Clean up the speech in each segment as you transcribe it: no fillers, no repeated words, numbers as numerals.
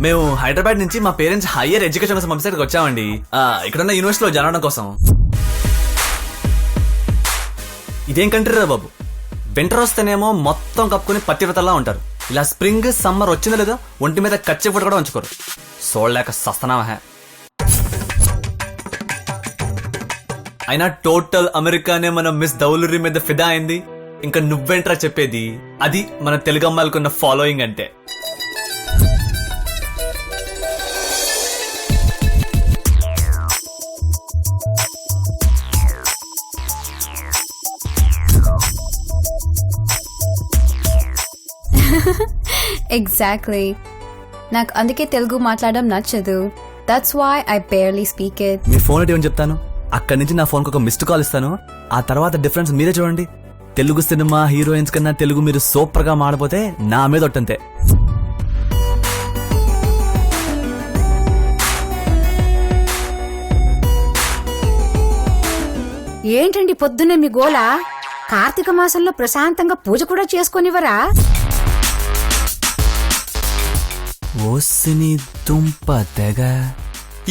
మేము హైదరాబాద్ నుంచి మా పేరెంట్స్ హైయర్ ఎడ్యుకేషన్ కోసం పంపిస్తే ఇక్కడికి వచ్చామండి. ఇక్కడున్న యూనివర్సిటీలో జాయిన్ అవడం కోసం. ఇదేం కంట్రీ రా బాబు, వింటర్ వస్తేనేమో మొత్తం కప్పుకుని పత్తివ్రతల్లా ఉంటారు. ఇలా స్ప్రింగ్ సమ్మర్ వచ్చిందో లేదో ఒంటి మీద కచ్చి ఫుట్ కూడా ఉంచుకోరు. సోళ్ళలేక సస్తనామా. అయినా టోటల్ అమెరికానే మన మిస్ దౌలూరి మీద ఫిదా అయింది. ఇంకా నువ్వేంట్రా చెప్పేది? అది మన తెలుగు అమ్మాయిలకున్న ఫాలోయింగ్ అంటే. ఎగ్జాక్ట్లీ, నాకు అందుకే తెలుగు మాట్లాడడం నచ్చదు. That's why I barely speak it. మీ ఫోన్ అంటే ఏమని చెప్తాను, అక్కడి నుంచి నా ఫోన్కి ఒక మిస్డ్ కాల్ ఇస్తాను. ఆ తర్వాత డిఫరెన్స్ మీరే చూడండి. తెలుగు సినిమా హీరోయిన్స్ కన్నా తెలుగు మీరు సూపర్ గా మాడపోతే నా మీద ఒట్టంతే. ఏంటండి పొద్దున్నే మీ గోల? కార్తీక మాసంలో ప్రశాంతంగా పూజ కూడా చేసుకునివరా? ఓసిని దుంప తెగ.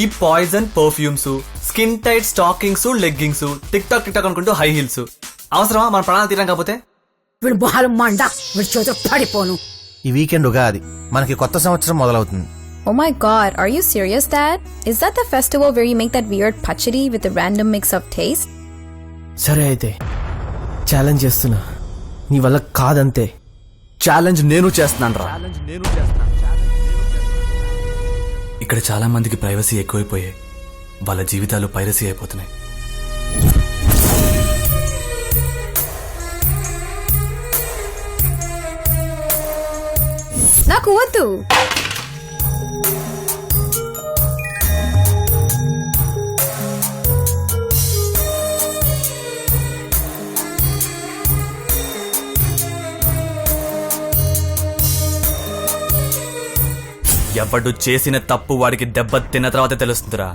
ఈ poison perfumes, skin tight stockings, leggings, tick talk అనుకుంటూ హై హీల్స్ అవసరమా మన ప్రాణాలు తీరం? కాకపోతే వీడు బాలు మండ, వీడి చేతులు పడిపోను. ఈ వీకెండ్ ఉగాది, మనకి కొత్త సంవత్సరం మొదలవుతుంది. Oh my god, are you serious, Dad? Is that the festival where you make that weird pachadi with a random mix of taste? సరే అయితే ఛాలెంజ్ చేస్తున్నా, నీ వల్ల కాదంతే. ఛాలెంజ్ నేను చేస్తున్నాను రా. ఇక్కడ చాలా మందికి ప్రైవసీ ఎక్కువైపోయాయి, వాళ్ళ జీవితాలు పైరసీ అయిపోతున్నాయి. నాకు వద్దు. ఎవడు చేసిన తప్పు వాడికి దెబ్బ తిన్న తర్వాత తెలుస్తుందిరా.